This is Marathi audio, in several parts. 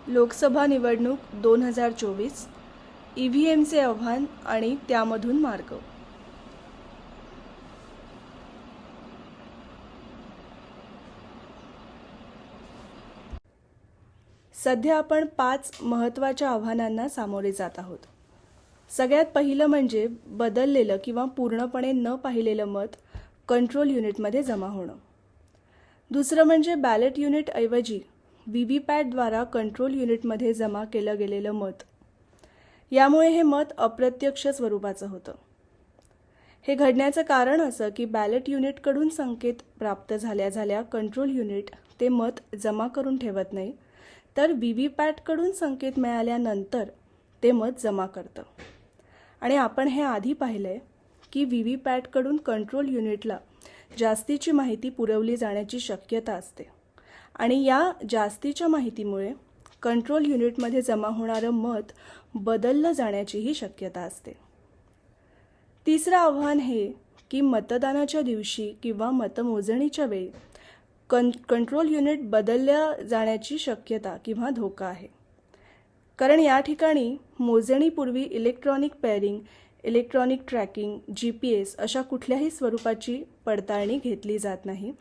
लोकसभा निवडणूक 2024 EVMचे आव्हान आणि त्यामधून मार्ग. सध्या आपण 5 महत्त्वाच्या आव्हानांना सामोरे जात आहोत. सगळ्यात पहिलं म्हणजे बदललेलं किंवा पूर्णपणे न पाहिलेलं मत कंट्रोल युनिटमध्ये जमा होणं. दुसरं म्हणजे बॅलेट युनिट ऐवजी व्हीव्हीपॅटद्वारा कंट्रोल युनिटमध्ये जमा केलं गेलेलं मत. यामुळे हे मत अप्रत्यक्ष स्वरूपाचं होतं. हे घडण्याचं कारण असं की बॅलेट युनिटकडून संकेत प्राप्त झाल्या कंट्रोल युनिट ते मत जमा करून ठेवत नाही, तर व्हीव्हीपॅटकडून संकेत मिळाल्यानंतर ते मत जमा करतं. आणि आपण हे आधी पाहिलंय की व्हीव्हीपॅटकडून कंट्रोल युनिटला जास्तीची माहिती पुरवली जाण्याची शक्यता असते आणि या जास्तीच्या माहितीमुळे कंट्रोल युनिटमध्ये जमा होणारं मत बदललं जाण्याचीही शक्यता असते. तिसरं आव्हान हे की मतदानाच्या दिवशी किंवा मतमोजणीच्या वेळी कंट्रोल युनिट बदलल्या जाण्याची शक्यता किंवा धोका आहे. कारण या ठिकाणी मोजणीपूर्वी electronic pairing, electronic tracking, GPS अशा कुठल्याही स्वरूपाची पडताळणी घेतली जात नाही,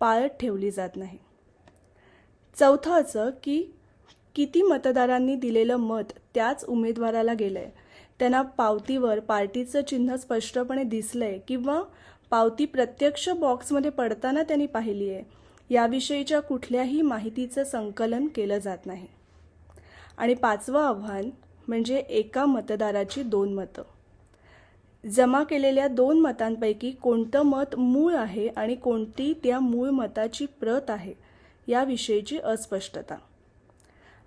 पाळत ठेवली जात नाही. चौथं असं की किती मतदारांनी दिलेलं मत त्याच उमेदवाराला गेलंय, त्यांना पावतीवर पार्टीचं चिन्ह स्पष्टपणे दिसलंय किंवा पावती प्रत्यक्ष बॉक्समध्ये पडताना त्यांनी पाहिली आहे, याविषयीच्या कुठल्याही माहितीचं संकलन केलं जात नाही. आणि पाचवं आव्हान म्हणजे एका मतदाराची 2 मतं. जमा केलेल्या 2 मतांपैकी कोणतं मत मूळ आहे आणि कोणती त्या मूळ मताची प्रत आहे याविषयीची अस्पष्टता.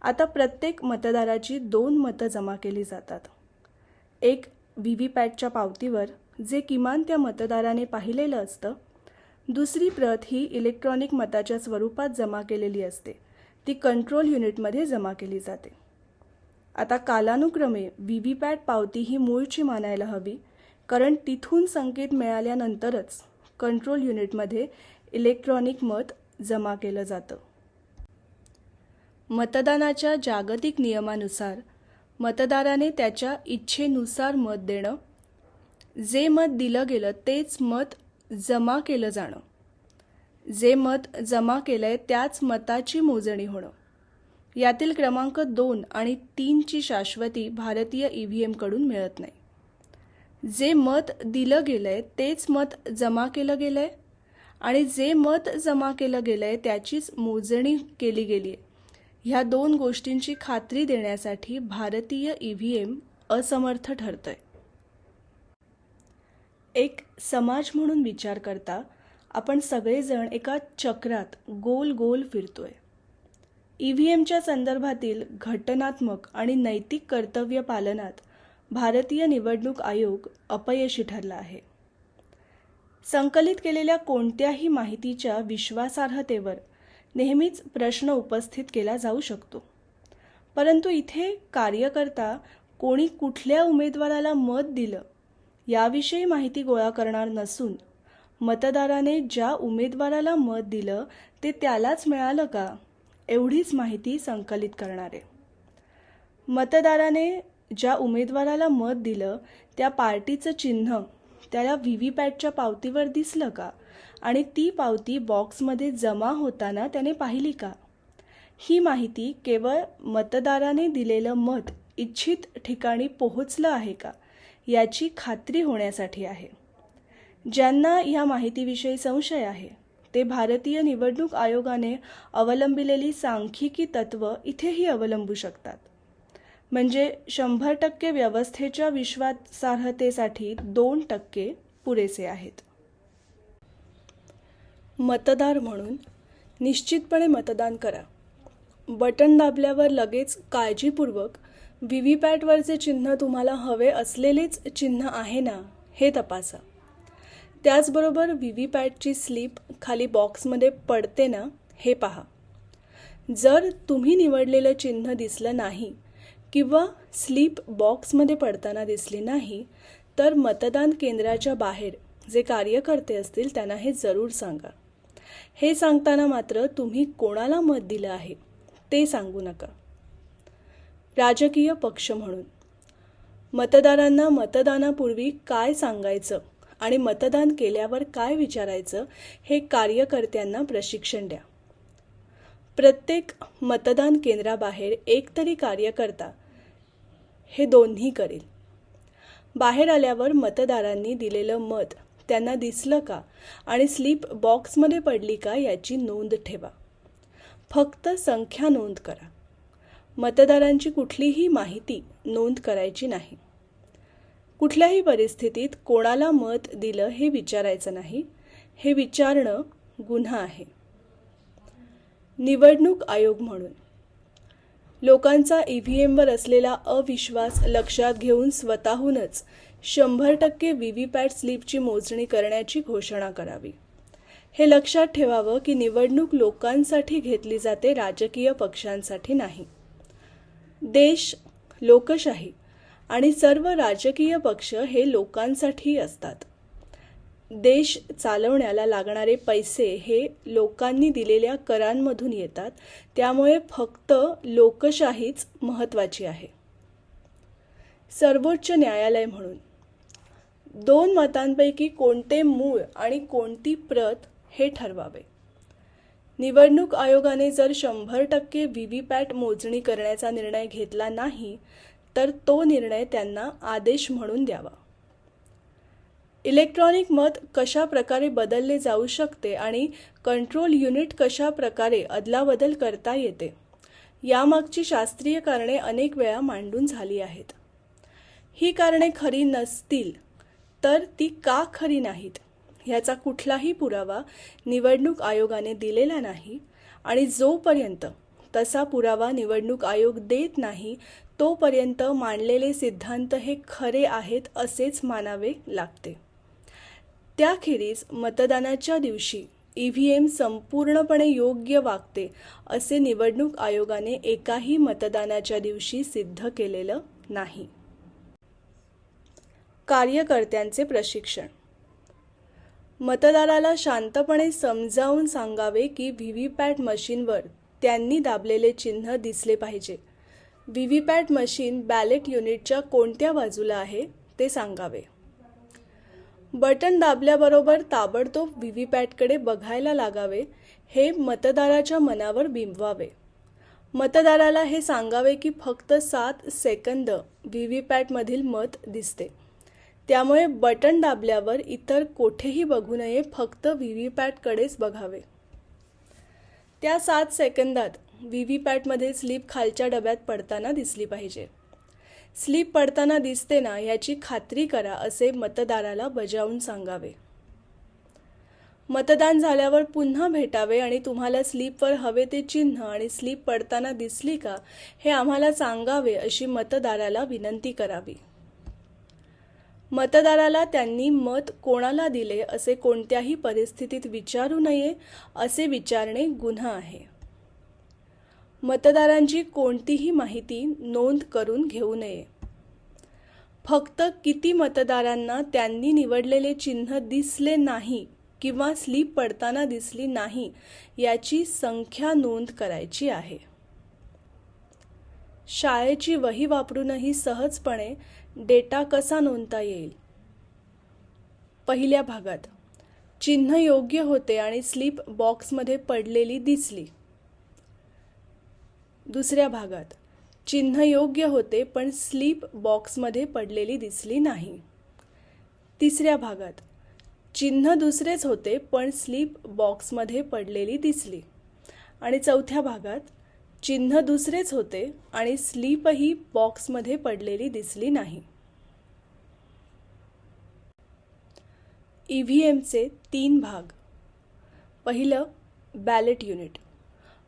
आता प्रत्येक मतदाराची 2 मतं जमा केली जातात. एक व्हीव्हीपॅटच्या पावतीवर जे किमान त्या मतदाराने पाहिलेलं असतं. दुसरी प्रत ही इलेक्ट्रॉनिक मताच्या स्वरूपात जमा केलेली असते, ती कंट्रोल युनिटमध्ये जमा केली जाते. आता कालानुक्रमे व्हीव्हीपॅट पावती ही मूळची मानायला हवी, कारण तिथून संकेत मिळाल्यानंतरच कंट्रोल युनिटमध्ये इलेक्ट्रॉनिक मत जमा केलं जातं. मतदानाच्या जागतिक नियमानुसार मतदाराने त्याच्या इच्छेनुसार मत देणं, जे मत दिलं गेलं तेच मत जमा केलं जाणं, जे मत जमा केलंय त्याच मताची मोजणी होणं. यातील क्रमांक 2 आणि 3ची शाश्वती भारतीय EVM कडून मिळत नाही. जे मत दिलं गेलंय तेच मत जमा केलं गेलंय आणि जे मत जमा केलं गेलंय त्याचीच मोजणी केली गेली आहे, ह्या 2 गोष्टींची खात्री देण्यासाठी भारतीय EVM असमर्थ ठरतोय. एक समाज म्हणून विचार करता आपण सगळेजण एका चक्रात गोल गोल फिरतोय. EVMच्या संदर्भातील घटनात्मक आणि नैतिक कर्तव्य पालनात भारतीय निवडणूक आयोग अपयशी ठरला आहे. संकलित केलेल्या कोणत्याही माहितीच्या विश्वासार्हतेवर नेहमीच प्रश्न उपस्थित केला जाऊ शकतो, परंतु इथे कार्यकर्ता कोणी कुठल्या उमेदवाराला मत दिलं याविषयी माहिती गोळा करणार नसून मतदाराने ज्या उमेदवाराला मत दिलं ते त्यालाच मिळालं का एवढीच माहिती संकलित करणार आहे. मतदाराने ज्या उमेदवाराला मत दिलं त्या पार्टीचं चिन्ह त्याला व्हीव्हीपॅटच्या पावतीवर दिसलं का आणि ती पावती बॉक्समध्ये जमा होताना त्याने पाहिली का, ही माहिती केवळ मतदाराने दिलेलं मत इच्छित ठिकाणी पोहोचलं आहे का याची खात्री होण्यासाठी आहे. ज्यांना ह्या माहितीविषयी संशय आहे ते भारतीय निवडणूक आयोगाने अवलंबिलेली सांख्यिकी तत्त्व इथेही अवलंबू शकतात. म्हणजे 100% व्यवस्थेच्या विश्वासार्हतेसाठी 2% पुरेसे आहेत. मतदार म्हणून निश्चितपणे मतदान करा. बटन दाबल्यावर लगेच काळजीपूर्वक व्हीव्हीपॅटवरचे चिन्ह तुम्हाला हवे असलेलेच चिन्ह आहे ना हे तपासा. त्याचबरोबर व्हीव्हीपॅटची स्लिप खाली बॉक्समध्ये पडते ना हे पहा. जर तुम्ही निवडलेलं चिन्ह दिसलं नाही किंवा स्लिप बॉक्समध्ये पडताना दिसली नाही तर मतदान केंद्राच्या बाहेर जे कार्यकर्ते असतील त्यांना हे जरूर सांगा. हे सांगताना मात्र तुम्ही कोणाला मत दिलं आहे ते सांगू नका. राजकीय पक्ष म्हणून मतदारांना मतदानापूर्वी काय सांगायचं आणि मतदान केल्यावर काय विचारायचं हे कार्यकर्त्यांना प्रशिक्षण द्या. प्रत्येक मतदान केंद्राबाहेर एकतरी कार्यकर्ता हे दोन्ही करेल. बाहेर आल्यावर मतदारांनी दिलेलं मत त्यांना दिसलं का आणि स्लिप बॉक्समध्ये पडली का याची नोंद ठेवा. फक्त संख्या नोंद करा. मतदारांची कुठलीही माहिती नोंद करायची नाही. कुठल्याही परिस्थितीत कोणाला मत दिलं हे विचारायचं नाही. हे विचारणं गुन्हा आहे. निवडणूक आयोग म्हणून लोकांचा ईव्हीएमवर असलेला अविश्वास लक्षात घेऊन स्वतःहूनच 100% व्हीव्हीपॅट स्लिपची मोजणी करण्याची घोषणा करावी. हे लक्षात ठेवावं की निवडणूक लोकांसाठी घेतली जाते, राजकीय पक्षांसाठी नाही. देश, लोकशाही आणि सर्व राजकीय पक्ष हे लोकांसाठी असतात. देश चालवण्याला लागणारे पैसे हे लोकांनी दिलेल्या करांमधून येतात. त्यामुळे फक्त लोकशाहीच महत्त्वाची आहे. सर्वोच्च न्यायालय म्हणून 2 मतांपैकी कोणते मूळ आणि कोणती प्रत हे ठरवावे. निवडणूक आयोगाने जर 100% व्हीव्हीपॅट मोजणी करण्याचा निर्णय घेतला नाही तर तो निर्णय त्यांना आदेश म्हणून द्यावा. इलेक्ट्रॉनिक मत कशा प्रकारे बदलले जाऊ शकते आणि कंट्रोल युनिट कशा प्रकारे अदलाबदल करता येते यामागची शास्त्रीय कारणे अनेक वेळा मांडून झाली आहेत. ही कारणे खरी नसतील तर ती का खरी नाहीत ह्याचा कुठलाही पुरावा निवडणूक आयोगाने दिलेला नाही आणि जोपर्यंत तसा पुरावा निवडणूक आयोग देत नाही तोपर्यंत मांडलेले सिद्धांत हे खरे आहेत असेच मानावे लागते. त्याखेरीज मतदानाच्या दिवशी ईव्हीएम संपूर्णपणे योग्य वागते असे निवडणूक आयोगाने एकाही मतदानाच्या दिवशी सिद्ध केलेलं नाही. कार्यकर्त्यांचे प्रशिक्षण. मतदाराला शांतपणे समजावून सांगावे की व्हीव्हीपॅट मशीनवर त्यांनी दाबलेले चिन्ह दिसले पाहिजे. व्हीव्हीपॅट मशीन बॅलेट युनिटच्या कोणत्या बाजूला आहे ते सांगावे. बटन दाबल्याबरोबर ताबडतोब व्हीव्हीपॅटकडे बघायला लागावे हे मतदाराच्या मनावर बिंबवावे. मतदाराला हे सांगावे की फक्त 7 सेकंद व्हीव्हीपॅटमधील मत दिसते. त्यामुळे बटन दाबल्यावर इतर कोठेही बघू नये, फक्त व्हीव्हीपॅटकडेच बघावे. त्या 7 सेकंदात व्हीव्हीपॅटमध्ये स्लिप खालच्या डब्यात पडताना दिसली पाहिजे. स्लिप पडताना दिसते ना याची खात्री करा असे मतदाराला बजावून सांगावे. मतदान झाल्यावर पुन्हा भेटावे आणि तुम्हाला स्लिपवर हवे ते चिन्ह आणि स्लिप पडताना दिसली का हे आम्हाला सांगावे अशी मतदाराला विनंती करावी. मतदाराला त्यांनी मत कोणाला दिले असे कोणत्याही परिस्थितीत विचारू नये. असे विचारणे गुन्हा आहे. मतदारांची कोणतीही माहिती नोंद करून घेऊ नये. फक्त किती मतदारांना त्यांनी निवडलेले चिन्ह दिसले नाही किंवा स्लिप पडताना दिसली नाही याची संख्या नोंद करायची आहे. शाळेची वही वापरूनही सहजपणे डेटा कसा नोंदता येईल. पहिल्या भागात चिन्ह योग्य होते आणि स्लिप बॉक्समध्ये पडलेली दिसली. दुसऱ्या भागात चिन्ह योग्य होते पण स्लिप बॉक्समध्ये पडलेली दिसली नाही. तिसऱ्या भागात चिन्ह दुसरेच होते पण स्लिप बॉक्समध्ये पडलेली दिसली. आणि चौथ्या भागात चिन्ह दुसरेच होते आणि स्लिपही बॉक्समध्ये पडलेली दिसली नाही. ईव्हीएमचे 3 भाग. पहिलं, बॅलेट युनिट.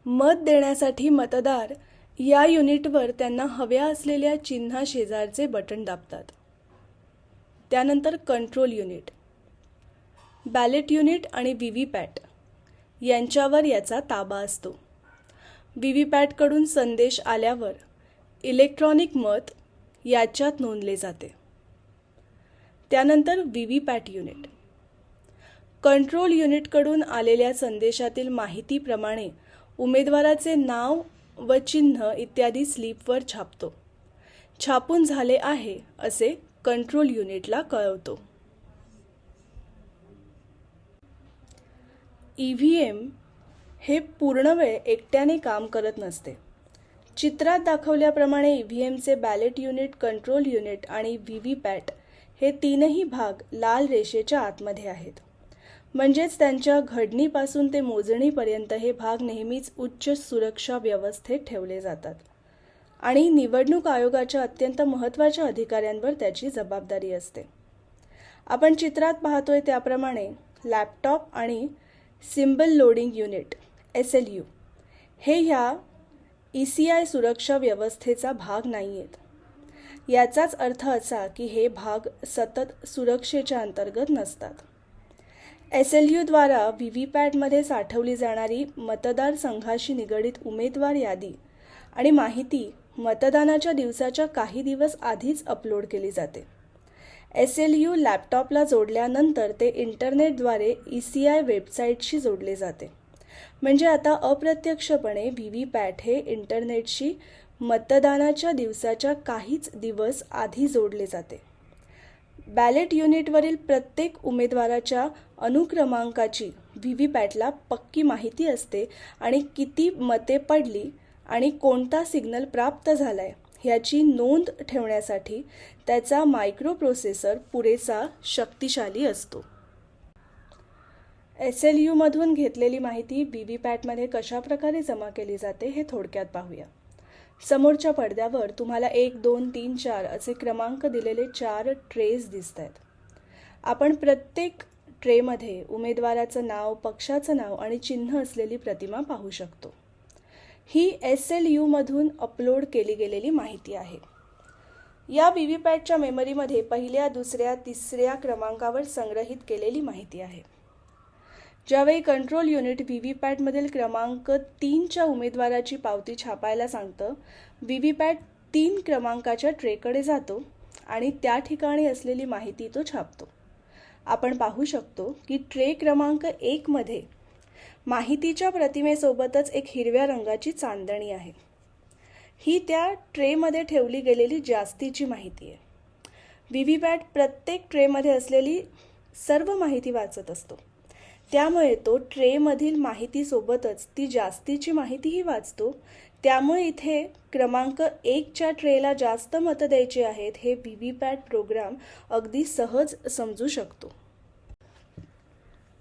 मत देण्यासाठी मतदार या युनिटवर त्यांना हव्या असलेल्या चिन्हा शेजारचे बटन दाबतात. त्यानंतर कंट्रोल युनिट. बॅलेट युनिट आणि व्हीव्हीपॅट यांच्यावर याचा ताबा असतो. व्हीव्हीपॅटकडून संदेश आल्यावर इलेक्ट्रॉनिक मत याच्यात नोंदले जाते. त्यानंतर व्हीव्हीपॅट युनिट. कंट्रोल युनिटकडून आलेल्या संदेशातील माहितीप्रमाणे उमेदवाराचे नाव व चिन्ह इत्यादी स्लिपवर छापतो. छापून झाले आहे असे कंट्रोल युनिटला कळवतो. EVM हे पूर्ण वेळ एकट्याने काम करत नसते. चित्रात दाखवल्याप्रमाणे EVMचे बॅलेट युनिट, कंट्रोल युनिट आणि व्हीव्हीपॅट हे तीनही भाग लाल रेषेच्या आतमध्ये आहेत. म्हणजेच त्यांच्या घडणीपासून ते मोजणीपर्यंत हे भाग नेहमीच उच्च सुरक्षा व्यवस्थेत ठेवले जातात आणि निवडणूक आयोगाच्या अत्यंत महत्त्वाच्या अधिकाऱ्यांवर त्याची जबाबदारी असते. आपण चित्रात पाहतोय त्याप्रमाणे लॅपटॉप आणि सिम्बल लोडिंग युनिट SLU हे ह्या ECI सुरक्षा व्यवस्थेचा भाग नाही आहेत. याचाच अर्थ असा की हे भाग सतत सुरक्षेच्या अंतर्गत नसतात. SLUद्वारा व्हीव्हीपॅटमध्ये साठवली जाणारी मतदारसंघाशी निगडित उमेदवार यादी आणि माहिती मतदानाच्या दिवसाच्या काही दिवस आधीच अपलोड केली जाते. SLU लॅपटॉपला जोडल्यानंतर ते इंटरनेटद्वारे ECI वेबसाईटशी जोडले जाते. म्हणजे आता अप्रत्यक्षपणे व्हीव्हीपॅट हे इंटरनेटशी मतदानाच्या दिवसाच्या काहीच दिवस आधी जोडले जाते. बॅलेट युनिटवरील प्रत्येक उमेदवाराच्या अनुक्रमांकाची व्हीव्हीपॅटला पक्की माहिती असते आणि किती मते पडली आणि कोणता सिग्नल प्राप्त झालाय ह्याची नोंद ठेवण्यासाठी त्याचा मायक्रोप्रोसेसर पुरेसा शक्तिशाली असतो. SLUमधून घेतलेली माहिती व्हीव्हीपॅटमध्ये कशाप्रकारे जमा केली जाते हे थोडक्यात पाहूया. समोरच्या पडद्यावर तुम्हाला 1, 2, 3, 4 असे क्रमांक दिलेले 4 ट्रेज दिसत आहेत. आपण प्रत्येक ट्रेमध्ये उमेदवाराचं नाव, पक्षाचं नाव आणि चिन्ह असलेली प्रतिमा पाहू शकतो. ही SLUमधून अपलोड केली गेलेली माहिती आहे. या व्हीव्हीपॅटच्या मेमरीमध्ये पहिल्या, दुसऱ्या, तिसऱ्या क्रमांकावर संग्रहित केलेली माहिती आहे. ज्यावेळी कंट्रोल युनिट व्हीव्हीपॅटमधील क्रमांक 3च्या उमेदवाराची पावती छापायला सांगतं, व्हीव्हीपॅट 3 क्रमांकाच्या ट्रेकडे जातो आणि त्या ठिकाणी असलेली माहिती तो छापतो. आपण पाहू शकतो की ट्रे क्रमांक 1 मध्ये माहितीच्या प्रतिमेसोबतच एक हिरव्या रंगाची चांदणी आहे. ही त्या ट्रेमध्ये ठेवली गेलेली जास्तीची माहिती आहे. व्हीव्हीपॅट प्रत्येक ट्रेमध्ये असलेली सर्व माहिती वाचत असतो. त्यामुळे तो ट्रेमधील माहितीसोबतच ती जास्तीची माहितीही वाचतो. त्यामुळे इथे क्रमांक 1च्या ट्रेला जास्त मतं द्यायची आहेत हे व्हीव्हीपॅट प्रोग्राम अगदी सहज समजू शकतो.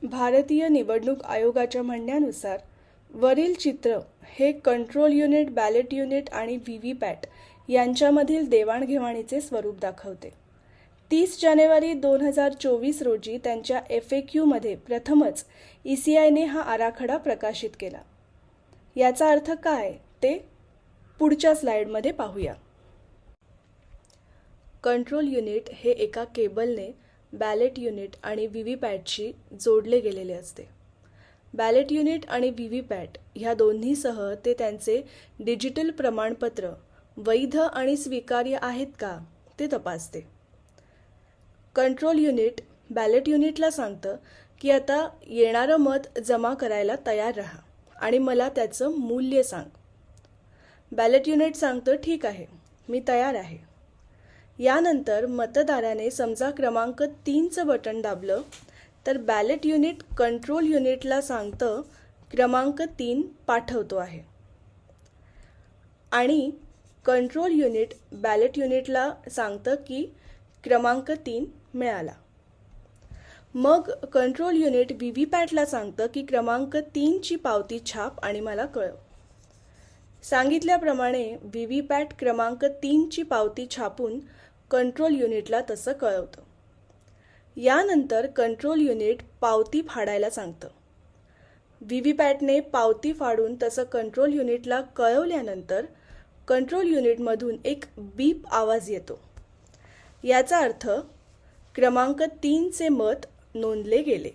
भारतीय निवडणूक आयोगाच्या म्हणण्यानुसार वरील चित्र हे कंट्रोल युनिट, बॅलेट युनिट आणि व्हीव्हीपॅट यांच्यामधील देवाणघेवाणीचे स्वरूप दाखवते. 30 जानेवारी 2024 रोजी त्यांच्या FAQमध्ये प्रथमच ECIने हा आराखडा प्रकाशित केला. याचा अर्थ काय ते पुढच्या स्लाइडमध्ये पाहूया. कंट्रोल युनिट हे एका केबलने बॅलेट युनिट आणि व्हीव्हीपॅटशी जोडले गेलेले असते. बॅलेट युनिट आणि व्हीव्हीपॅट ह्या दोन्हीसह ते त्यांचे डिजिटल प्रमाणपत्र वैध आणि स्वीकार्य आहेत का ते तपासते. कंट्रोल युनिट बॅलेट युनिटला सांगतं की आता येणारं मत जमा करायला तयार राहा आणि मला त्याचं मूल्य सांग. बॅलेट युनिट सांगतं ठीक आहे, मी तयार आहे. यानंतर मतदाराने समजा क्रमांक 3चं बटन दाबलं तर बॅलेट युनिट कंट्रोल युनिटला सांगतं क्रमांक 3 पाठवतो आहे आणि कंट्रोल युनिट बॅलेट युनिटला सांगतं की क्रमांक 3 मिळाला. मग कंट्रोल युनिट व्हीव्हीपॅटला सांगतं की क्रमांक 3ची पावती छाप आणि मला कळव. सांगितल्याप्रमाणे व्हीव्हीपॅट क्रमांक 3ची पावती छापून कंट्रोल युनिटला तसं कळवतं. यानंतर कंट्रोल युनिट पावती फाडायला सांगतं. व्हीव्हीपॅटने पावती फाडून तसं कंट्रोल युनिटला कळवल्यानंतर कंट्रोल युनिटमधून एक बीप आवाज येतो. याचा अर्थ क्रमांक 3चे मत नोंदले गेले.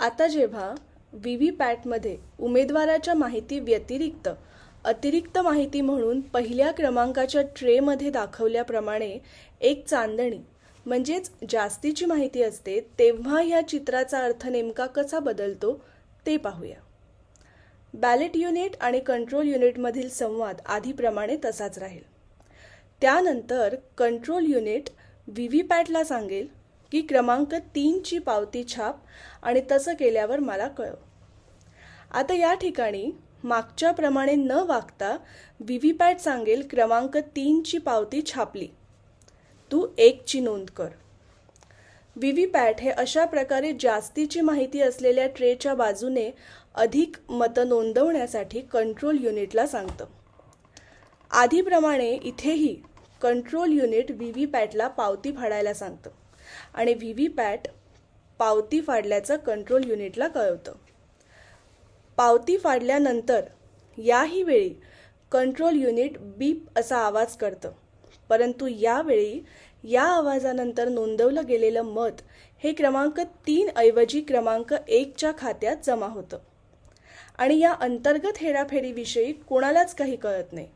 आता जेव्हा व्हीव्हीपॅटमध्ये उमेदवाराच्या माहिती व्यतिरिक्त अतिरिक्त माहिती म्हणून पहिल्या क्रमांकाच्या ट्रेमध्ये दाखवल्याप्रमाणे एक चांदणी म्हणजेच जास्तीची माहिती असते तेव्हा ह्या चित्राचा अर्थ नेमका कसा बदलतो ते पाहूया. बॅलेट युनिट आणि कंट्रोल युनिटमधील संवाद आधीप्रमाणे तसाच राहील. त्यानंतर कंट्रोल युनिट व्हीव्हीपॅटला सांगेल की क्रमांक 3ची पावती छाप आणि तसं केल्यावर मला कळव. आता या ठिकाणी मागच्याप्रमाणे न वागता व्हीव्हीपॅट सांगेल क्रमांक 3ची पावती छापली, तू 1ची नोंद कर. व्हीव्हीपॅट हे अशा प्रकारे जास्तीची माहिती असलेल्या ट्रेच्या बाजूने अधिक मतं नोंदवण्यासाठी कंट्रोल युनिटला सांगतं. आधीप्रमाणे इथेही कंट्रोल युनिट व्हीव्हीपॅटला पावती फाडायला सांगतं आणि व्हीव्हीपॅट पावती फाडल्याचं कंट्रोल युनिटला कळवतं. पावती फाडल्यानंतर याही वेळी कंट्रोल युनिट बीप असा आवाज करतं, परंतु यावेळी या आवाजानंतर नोंदवलं गेलेलं मत हे क्रमांक 3 ऐवजी क्रमांक 1च्या खात्यात जमा होतं आणि या अंतर्गत हेराफेरीविषयी कोणालाच काही कळत नाही,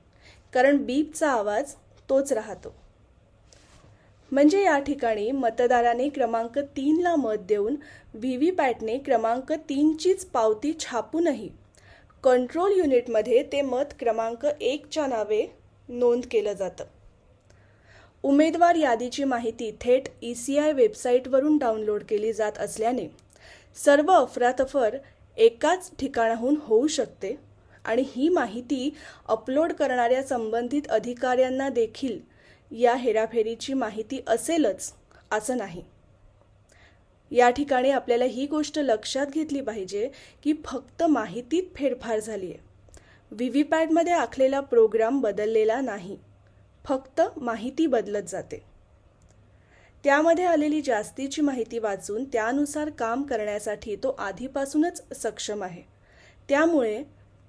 कारण बीपचा आवाज तोच राहतो. म्हणजे या ठिकाणी मतदाराने क्रमांक 3ला मत देऊन व्हीव्हीपॅटने क्रमांक 3चीच पावती छापूनही कंट्रोल युनिटमध्ये ते मत क्रमांक 1च्या नावे नोंद केलं जातं. उमेदवार यादीची माहिती थेट ECI वेबसाईटवरून डाउनलोड केली जात असल्याने सर्व अफरातफर एकाच ठिकाणाहून होऊ शकते आणि ही माहिती अपलोड करणाऱ्या संबंधित अधिकाऱ्यांना देखील या हेराफेरीची माहिती असेलच असं नाही. या ठिकाणी आपल्याला ही गोष्ट लक्षात घेतली पाहिजे की फक्त माहितीत फेरफार झाली आहे. व्हीव्हीपॅटमध्ये आखलेला प्रोग्राम बदललेला नाही, फक्त माहिती बदलत जाते. त्यामध्ये आलेली जास्तीची माहिती वाचून त्यानुसार काम करण्यासाठी तो आधीपासूनच सक्षम आहे. त्यामुळे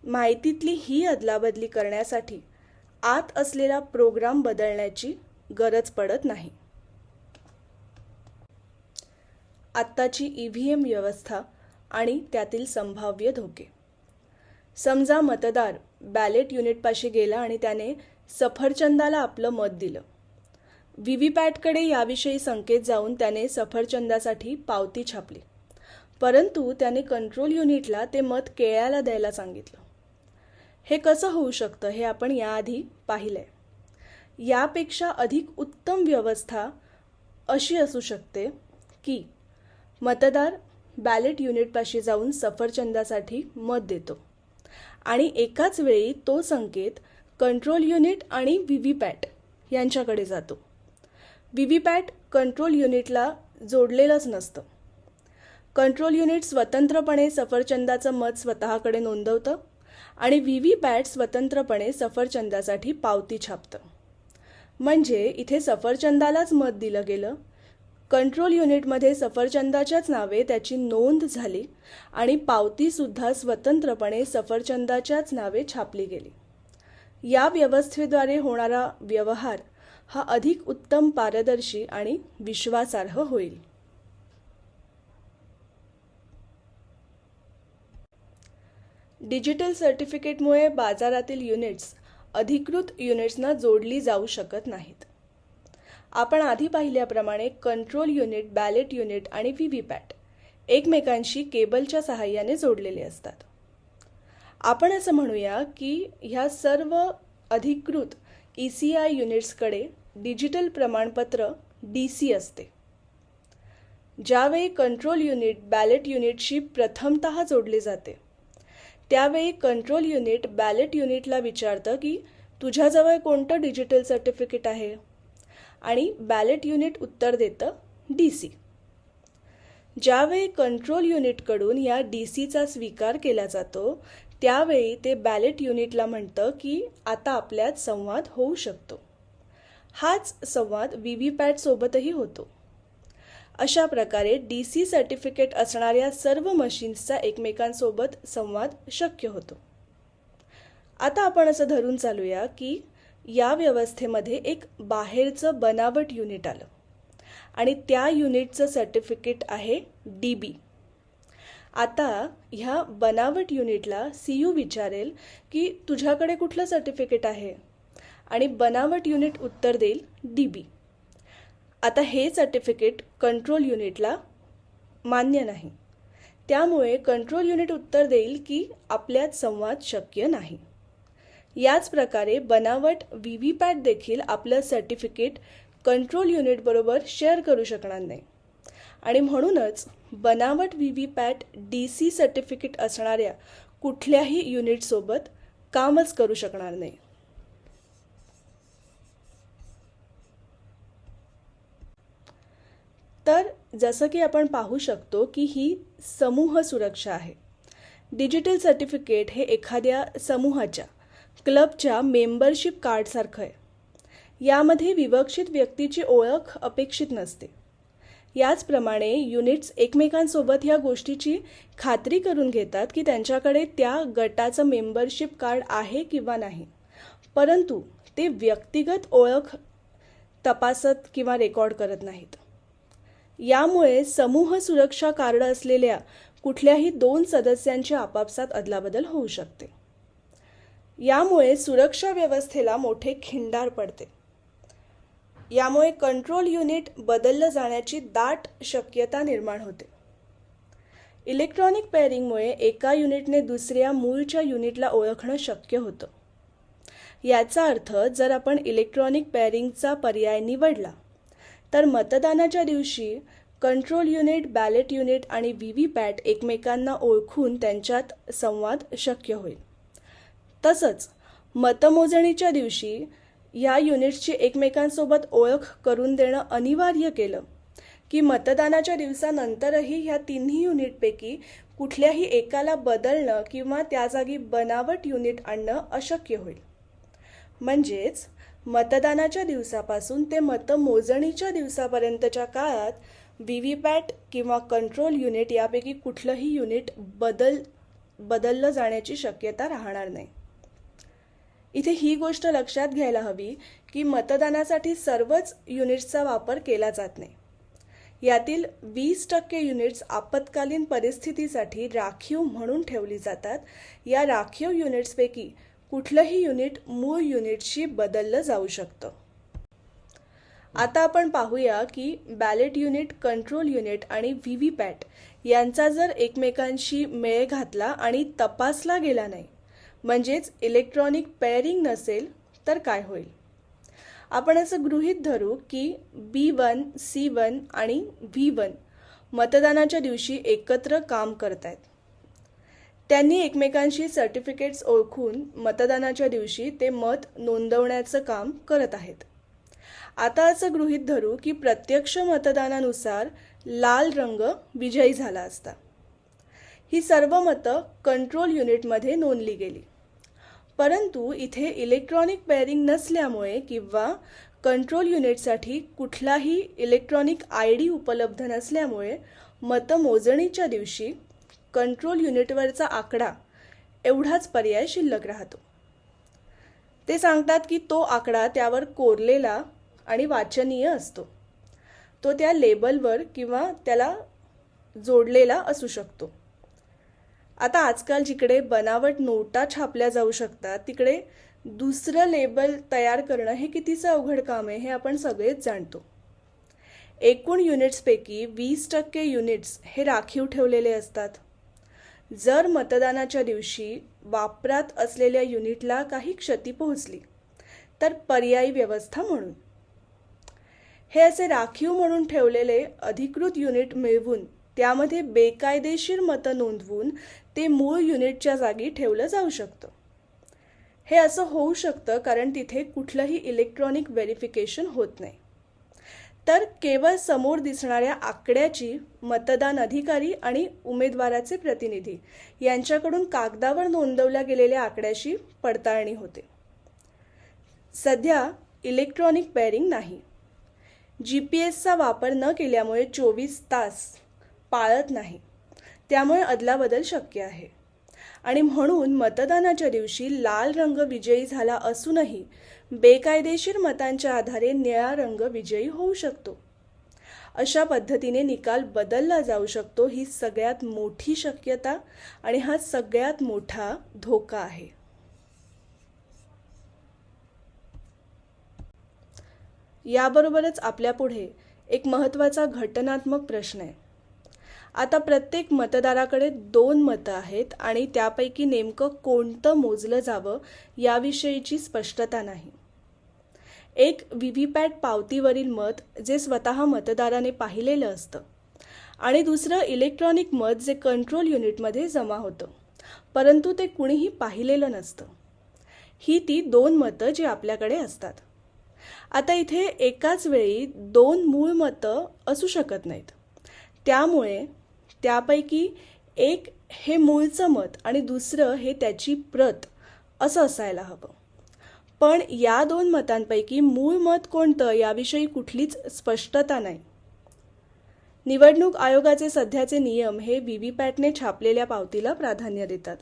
माहितीतली ही अदलाबदली करण्यासाठी आत असलेला प्रोग्राम बदलण्याची गरज पडत नाही. आत्ताची EVM व्यवस्था आणि त्यातील संभाव्य धोके. समजा मतदार बॅलेट युनिटपाशी गेला आणि त्याने सफरचंदाला आपलं मत दिलं. व्हीव्हीपॅटकडे याविषयी संकेत जाऊन त्याने सफरचंदासाठी पावती छापली, परंतु त्याने कंट्रोल युनिटला ते मत केळ्याला द्यायला सांगितलं. हे कसं होऊ शकतं हे आपण याआधी पाहिलंय. यापेक्षा अधिक उत्तम व्यवस्था अशी असू शकते की मतदार बॅलेट युनिटपाशी जाऊन सफरचंदासाठी मत देतो आणि एकाच वेळी तो संकेत कंट्रोल युनिट आणि व्हीव्हीपॅट यांच्याकडे जातो. व्हीव्हीपॅट कंट्रोल युनिटला जोडलेलंच नसतं. कंट्रोल युनिट स्वतंत्रपणे सफरचंदाचं मत स्वतःकडे नोंदवतं आणि व्हीव्हीपॅट स्वतंत्रपणे सफरचंदासाठी पावती छापतं. म्हणजे इथे सफरचंदालाच मत दिलं गेलं, कंट्रोल युनिटमध्ये सफरचंदाच्याच नावे त्याची नोंद झाली आणि पावतीसुद्धा स्वतंत्रपणे सफरचंदाच्याच नावे छापली गेली. या व्यवस्थेद्वारे होणारा व्यवहार हा अधिक उत्तम, पारदर्शी आणि विश्वासार्ह होईल. डिजिटल सर्टिफिकेटमुळे बाजारातील युनिट्स अधिकृत युनिट्सना जोडली जाऊ शकत नाहीत. आपण आधी पाहिल्याप्रमाणे कंट्रोल युनिट, बॅलेट युनिट आणि व्हीव्हीपॅट एकमेकांशी केबलच्या सहाय्याने जोडलेले असतात. आपण असं म्हणूया की ह्या सर्व अधिकृत ECI युनिट्सकडे डिजिटल प्रमाणपत्र DC असते. ज्यावेळी कंट्रोल युनिट बॅलेट युनिटशी प्रथमतः जोडले जाते, त्यावेळी कंट्रोल युनिट बॅलेट युनिटला विचारतं की तुझ्याजवळ कोणतं डिजिटल सर्टिफिकेट आहे आणि बॅलेट युनिट उत्तर देतं DC. ज्यावेळी कंट्रोल युनिटकडून या DCचा स्वीकार केला जातो, त्यावेळी ते बॅलेट युनिटला म्हणतं की आता आपल्यात संवाद होऊ शकतो. हाच संवाद व्हीव्हीपॅट सोबतही होतो. अशा प्रकारे DC सर्टिफिकेट असणाऱ्या सर्व मशीन्सचा एकमेकांसोबत संवाद शक्य होतो. आता आपण असं धरून चालूया की या व्यवस्थेमध्ये एक बाहेरचं बनावट युनिट आलं आणि त्या युनिटचं सर्टिफिकेट आहे DB. आता ह्या बनावट युनिटला CU विचारेल की तुझ्याकडे कुठलं सर्टिफिकेट आहे आणि बनावट युनिट उत्तर देईल DB. आता हे सर्टिफिकेट कंट्रोल युनिटला मान्य नाही. त्यामुळे कंट्रोल युनिट उत्तर देईल की आपल्यात संवाद शक्य नाही. याच प्रकारे बनावट व्हीव्हीपॅट देखील आपलं सर्टिफिकेट कंट्रोल युनिटबरोबर शेअर करू शकणार नाही. आणि म्हणूनच बनावट व्हीव्हीपॅट DC सर्टिफिकेट असणाऱ्या कुठल्याही युनिटसोबत कामच करू शकणार नाही. तर जसं की आपण पाहू शकतो की ही समूह सुरक्षा आहे. डिजिटल सर्टिफिकेट हे एखाद्या समूहाच्या, क्लबच्या मेंबरशिप कार्डसारखं आहे. यामध्ये विवक्षित व्यक्तीची ओळख अपेक्षित नसते. याचप्रमाणे युनिट्स एकमेकांसोबत ह्या गोष्टीची खात्री करून घेतात की त्यांच्याकडे त्या गटाचं मेंबरशिप कार्ड आहे किंवा नाही, परंतु ते व्यक्तिगत ओळख तपासत किंवा रेकॉर्ड करत नाहीत. यामुळे समूह सुरक्षा कार्ड असलेल्या कुठल्याही 2 सदस्यांची आपापसात अदलाबदल होऊ शकते. यामुळे सुरक्षा व्यवस्थेला मोठे खिंडार पडते. यामुळे कंट्रोल युनिट बदललं जाण्याची दाट शक्यता निर्माण होते. इलेक्ट्रॉनिक पेअरिंगमुळे एका युनिटने दुसऱ्या मूळच्या युनिटला ओळखणं शक्य होतं. याचा अर्थ जर आपण इलेक्ट्रॉनिक पेअरिंगचा पर्याय निवडला तर मतदानाच्या दिवशी कंट्रोल युनिट, बॅलेट युनिट आणि व्हीव्हीपॅट एकमेकांना ओळखून त्यांच्यात संवाद शक्य होईल. तसंच मतमोजणीच्या दिवशी या युनिट्सची एकमेकांसोबत ओळख करून देणं अनिवार्य केलं की मतदानाच्या दिवसानंतरही ह्या तिन्ही युनिटपैकी कुठल्याही एकाला बदलणं किंवा त्या जागी बनावट युनिट आणणं अशक्य होईल. म्हणजेच मतदानाच्या दिवसापासून ते मतमोजणीच्या दिवसापर्यंतच्या काळात व्हीव्हीपॅट किंवा कंट्रोल युनिट यापैकी कुठलंही युनिट बदललं जाण्याची शक्यता राहणार नाही. इथे ही गोष्ट लक्षात घ्यायला हवी की मतदानासाठी सर्वच युनिट्सचा वापर केला जात नाही. यातील 20% युनिट्स आपत्कालीन परिस्थितीसाठी राखीव म्हणून ठेवली जातात. या राखीव युनिट्सपैकी कुठलंही युनिट मूळ युनिटशी बदललं जाऊ शकतं. आता आपण पाहूया की बॅलेट युनिट, कंट्रोल युनिट आणि व्हीव्हीपॅट यांचा जर एकमेकांशी मेळ घातला आणि तपासला गेला नाही, म्हणजेच इलेक्ट्रॉनिक पेअरिंग नसेल तर काय होईल. आपण असं गृहीत धरू की B1, C1 आणि V1 मतदानाच्या दिवशी एकत्र काम करतायत. त्यांनी एकमेकांशी सर्टिफिकेट्स ओळखून मतदानाच्या दिवशी ते मत नोंदवण्याचं काम करत आहेत. आता असं गृहीत धरू की प्रत्यक्ष मतदानानुसार लाल रंग विजयी झाला असता. ही सर्व मतं कंट्रोल युनिटमध्ये नोंदली गेली. परंतु इथे इलेक्ट्रॉनिक पेअरिंग नसल्यामुळे किंवा कंट्रोल युनिटसाठी कुठलाही इलेक्ट्रॉनिक ID उपलब्ध नसल्यामुळे मतमोजणीच्या दिवशी कंट्रोल युनिटवरचा आकडा एवढाच पर्याय शिल्लक राहतो. ते सांगतात की तो आकडा त्यावर कोरलेला आणि वाचनीय असतो. तो त्या लेबलवर किंवा त्याला जोडलेला असू शकतो. आता आजकाल जिकडे बनावट नोटा छापल्या जाऊ शकतात तिकडे दुसरं लेबल तयार करणं हे कितीचं अवघड काम आहे हे आपण सगळेच जाणतो. एकूण युनिट्सपैकी 20% युनिट्स हे राखीव ठेवलेले असतात. जर मतदानाच्या दिवशी वापरात असलेल्या युनिटला काही क्षती पोहोचली तर पर्यायी व्यवस्था म्हणून हे असे राखीव म्हणून ठेवलेले अधिकृत युनिट मिळवून त्यामध्ये बेकायदेशीर मतं नोंदवून ते मूळ युनिटच्या जागी ठेवलं जाऊ शकतं. हे असं होऊ शकतं कारण तिथे कुठलंही इलेक्ट्रॉनिक व्हेरिफिकेशन होत नाही, तर केवळ समोर दिसणाऱ्या आकड्याची मतदान अधिकारी आणि उमेदवाराचे प्रतिनिधी यांच्याकडून कागदावर नोंदवल्या गेलेल्या आकड्याशी पडताळणी होते. सध्या इलेक्ट्रॉनिक पेअरिंग नाही. GPSचा वापर न केल्यामुळे 24 तास पाळत नाही, त्यामुळे अदलाबदल शक्य आहे. आणि म्हणून मतदानाच्या दिवशी लाल रंग विजयी झाला असूनही बेकायदेशीर मतांच्या आधारे निळा रंग विजयी होऊ शकतो. अशा पद्धतीने निकाल बदलला जाऊ शकतो. ही सगळ्यात मोठी शक्यता आणि हा सगळ्यात मोठा धोका आहे. याबरोबरच आपल्यापुढे एक महत्त्वाचा घटनात्मक प्रश्न आहे. आता प्रत्येक मतदाराकडे 2 मतं आहेत आणि त्यापैकी नेमकं कोणतं मोजलं जावं याविषयीची स्पष्टता नाही. एक व्हीव्हीपॅट पावतीवरील मत जे स्वतः मतदाराने पाहिलेलं असतं आणि दुसरं इलेक्ट्रॉनिक मत जे कंट्रोल युनिटमध्ये जमा होतं, परंतु ते कुणीही पाहिलेलं नसतं. ही ती 2 मतं जी आपल्याकडे असतात. आता इथे एकाच वेळी 2 मूळ मतं असू शकत नाहीत. त्यामुळे त्यापैकी एक हे मूळचं मत आणि दुसरं हे त्याची प्रत असं असायला हवं. पण या 2 मतांपैकी मूळ मत कोणतं याविषयी कुठलीच स्पष्टता नाही. निवडणूक आयोगाचे सध्याचे नियम हे व्हीव्हीपॅटने छापलेल्या पावतीला प्राधान्य देतात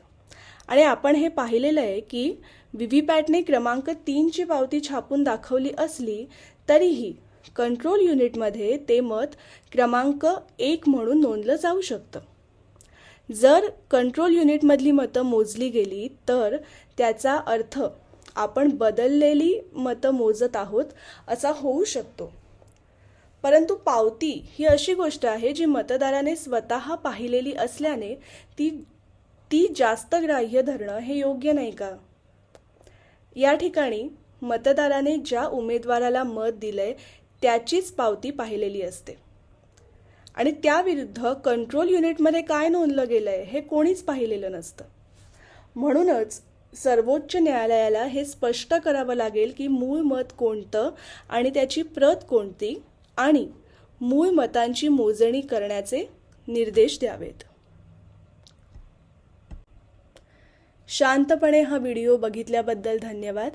आणि आपण हे पाहिलेलं आहे की व्हीव्हीपॅटने क्रमांक 3ची पावती छापून दाखवली असली तरीही कंट्रोल युनिटमध्ये ते मत क्रमांक 1 म्हणून नोंदलं जाऊ शकतं. जर कंट्रोल युनिटमधली मतं मोजली गेली तर त्याचा अर्थ आपण बदललेली मतं मोजत आहोत असा होऊ शकतो. परंतु पावती ही अशी गोष्ट आहे जी मतदाराने स्वतः पाहिलेली असल्याने ती जास्त ग्राह्य धरणं हे योग्य नाही का? या ठिकाणी मतदाराने ज्या उमेदवाराला मत दिलंय त्याचीच पावती पाहिलेली असते आणि त्याविरुद्ध कंट्रोल युनिटमध्ये काय नोंदलं गेलंय हे कोणीच पाहिलेलं नसतं. म्हणूनच सर्वोच्च न्यायालयाला हे स्पष्ट करावं लागेल की मूळ मत कोणतं आणि त्याची प्रत कोणती आणि मूळ मतांची मोजणी करण्याचे निर्देश द्यावेत. शांतपणे हा व्हिडिओ बघितल्याबद्दल धन्यवाद.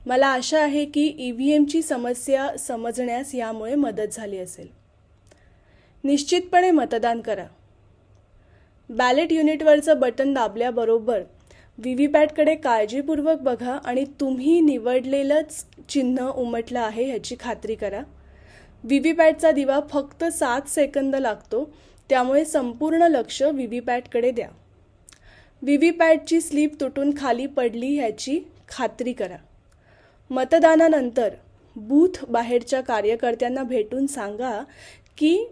मला आशा आहे की EVMची समस्या समजण्यास यामुळे मदत झाली असेल. निश्चितपणे मतदान करा. बॅलेट युनिटवरचं बटन दाबल्याबरोबर व्हीव्हीपॅटकडे काळजीपूर्वक बघा आणि तुम्ही निवडलेलंच चिन्ह उमटलं आहे याची खात्री करा. व्हीव्हीपॅटचा दिवा फक्त 7 सेकंद लागतो, त्यामुळे संपूर्ण लक्ष व्हीव्हीपॅटकडे द्या. व्हीव्हीपॅटची स्लिप तुटून खाली पडली ह्याची खात्री करा. मतदानानंतर बूथ बाहेरच्या कार्यकर्त्यांना भेटून सांगा की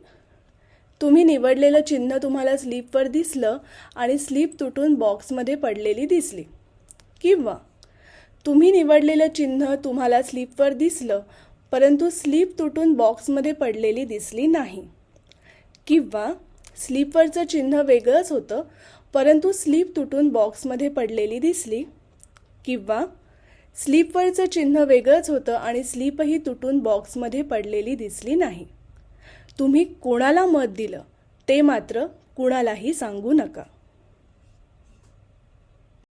तुम्ही निवडलेलं चिन्ह तुम्हाला स्लिपवर दिसलं आणि स्लिप तुटून बॉक्समध्ये पडलेली दिसली, किंवा तुम्ही निवडलेलं चिन्ह तुम्हाला स्लिपवर दिसलं परंतु स्लिप तुटून बॉक्समध्ये पडलेली दिसली नाही, किंवा स्लिपवरचं चिन्ह वेगळंच होतं परंतु स्लिप तुटून बॉक्समध्ये पडलेली दिसली, किंवा स्लिपवरचं चिन्ह वेगळंच होतं आणि स्लिपही तुटून बॉक्समध्ये पडलेली दिसली नाही. तुम्ही कोणाला मत दिलं ते मात्र कुणालाही सांगू नका.